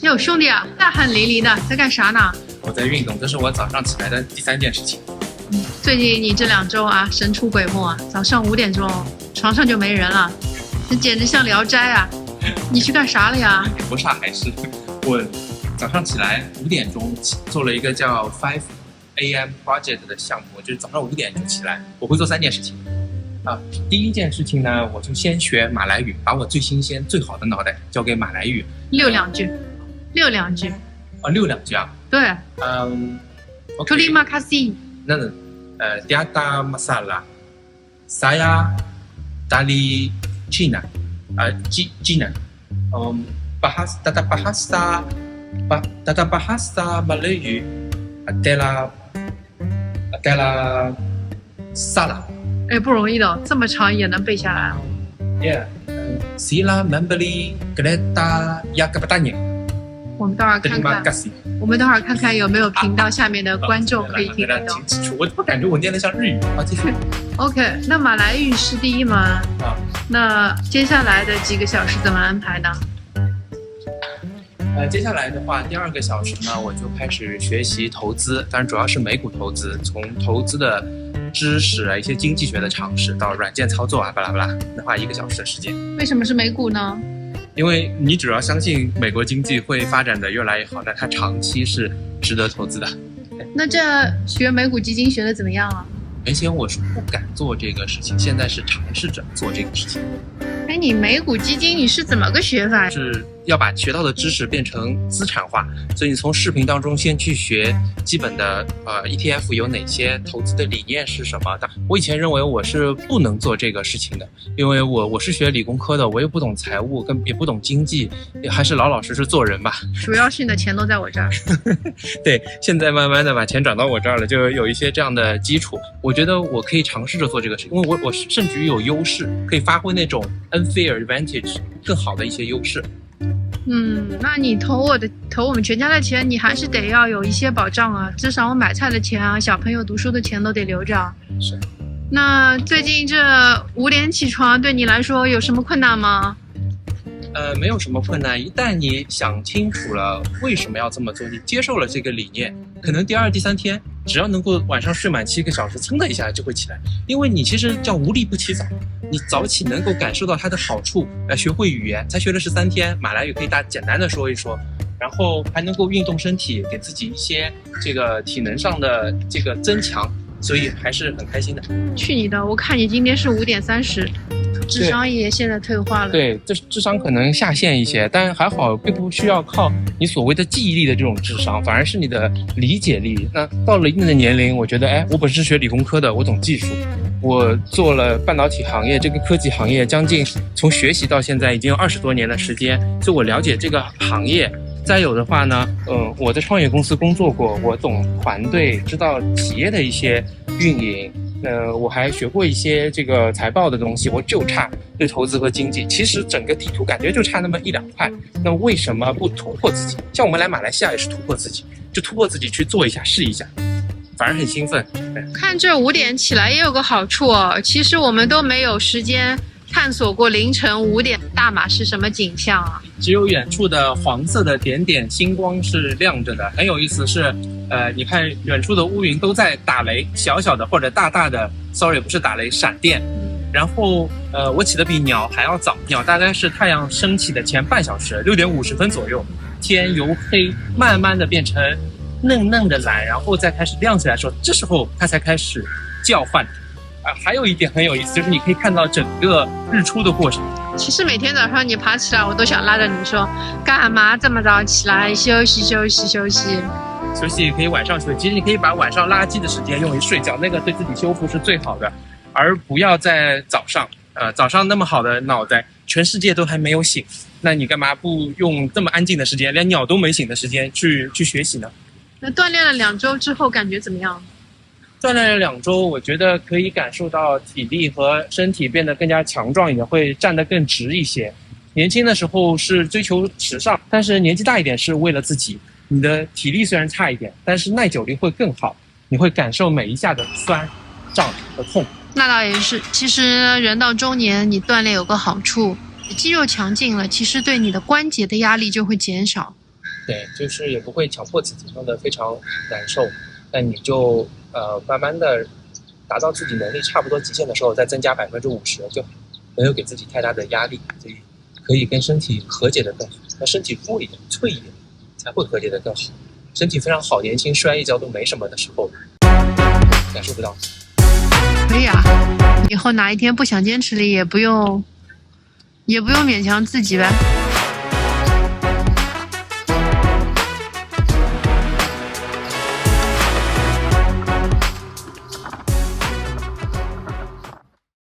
哟，兄弟啊，大汗淋漓的，在干啥呢？我在运动，这是我早上起来的第3件事情。最近你这2周啊，神出鬼没啊，早上5点钟床上就没人了，这简直像聊斋啊！你去干啥了呀？不是还是我早上起来5点钟做了一个叫 5am project 的项目，就是早上5点就起来，我会做3件事情。第一件事情呢，我就先学马来语，把我最新鲜、最好的脑袋交给马来语，溜两句。溜2句啊？对。Terima kasih。那tiada masalah. Saya dari China. China. Tata bahasa Melayu adalah salah. 哎，不容易的，这么长也能背下来。Yeah. Sila membeli kereta yang bertanya. 我们待会儿看看有没有频道下面的观众可以听得懂。我感觉我念得像日语。好，继续。OK， 那马来语是第一门。那接下来的几个小时怎么安排呢？接下来的话，第2个小时呢，我就开始学习投资，当然主要是美股投资，从投资的知识啊，一些经济学的常识到软件操作啊，巴拉巴拉，那花1个小时的时间。为什么是美股呢？因为你只要相信美国经济会发展的越来越好，那它长期是值得投资的。那这学美股基金学的怎么样啊？原先我是不敢做这个事情，现在是尝试着做这个事情。哎，你美股基金你是怎么个学法？是要把学到的知识变成资产化，所以你从视频当中先去学基本的ETF 有哪些，投资的理念是什么的。我以前认为我是不能做这个事情的，因为我是学理工科的，我又不懂财务，也不懂经济，也还是老老实实做人吧。主要是你的钱都在我这儿。对，现在慢慢的把钱转到我这儿了，就有一些这样的基础。我觉得我可以尝试着做这个事情，因为我甚至于有优势，可以发挥那种 unfair advantage 更好的一些优势。那你投我们全家的钱，你还是得要有一些保障啊，至少我买菜的钱啊，小朋友读书的钱都得留着。是。那最近这5点起床对你来说有什么困难吗？没有什么困难，一旦你想清楚了为什么要这么做，你接受了这个理念，可能第2、第3天，只要能够晚上睡满7个小时，噌的一下就会起来。因为你其实叫无利不起早，你早起能够感受到它的好处，学会语言，才学了13天，马来语可以简单的说一说，然后还能够运动身体，给自己一些这个体能上的这个增强，所以还是很开心的。去你的！我看你今天是5点30。智商也现在退化了。对，这智商可能下线一些，但还好，并不需要靠你所谓的记忆力的这种智商，反而是你的理解力。那到了一定的年龄，我觉得，我本是学理工科的，我懂技术，我做了半导体行业这个科技行业，将近从学习到现在已经有20多年的时间，所以我了解这个行业。再有的话呢，我在创业公司工作过，我懂团队，知道企业的一些运营。我还学过一些这个财报的东西，我就差对投资和经济。其实整个地图感觉就差那么1、2块，那为什么不突破自己？像我们来马来西亚也是突破自己，就突破自己去做一下试一下，反而很兴奋。看这5点起来也有个好处哦，其实我们都没有时间探索过凌晨5点大马是什么景象啊。只有远处的黄色的点点星光是亮着的，很有意思是，你看远处的乌云都在打雷，小小的或者大大的 ，sorry 不是打雷，闪电。然后我起得比鸟还要早，鸟大概是太阳升起的前半小时，6点50分左右，天由黑慢慢的变成嫩嫩的蓝，然后再开始亮起来的时候，这时候它才开始叫唤。还有一点很有意思，就是你可以看到整个日出的过程。其实每天早上你爬起来，我都想拉着你说，干嘛这么早起来？休息休息休息。休息可以晚上休息，其实你可以把晚上垃圾的时间用于睡觉，那个对自己修复是最好的，而不要在早上。早上那么好的脑袋，全世界都还没有醒，那你干嘛不用这么安静的时间，连鸟都没醒的时间去学习呢？那锻炼了2周之后感觉怎么样？锻炼了2周，我觉得可以感受到体力和身体变得更加强壮一点，会站得更直一些。年轻的时候是追求时尚，但是年纪大一点是为了自己。你的体力虽然差一点，但是耐久力会更好，你会感受每一下的酸、胀和痛。那倒也是，其实人到中年，你锻炼有个好处，肌肉强劲了，其实对你的关节的压力就会减少。对，就是也不会强迫自己弄得非常难受，那你就慢慢的达到自己能力差不多极限的时候，再增加50%就好，没有给自己太大的压力，所以可以跟身体和解的更好。那身体弱一点、脆一点，才会和解的更好。身体非常好、年轻、摔一跤都没什么的时候，感受不到。可以啊，以后哪一天不想坚持了，也不用勉强自己呗。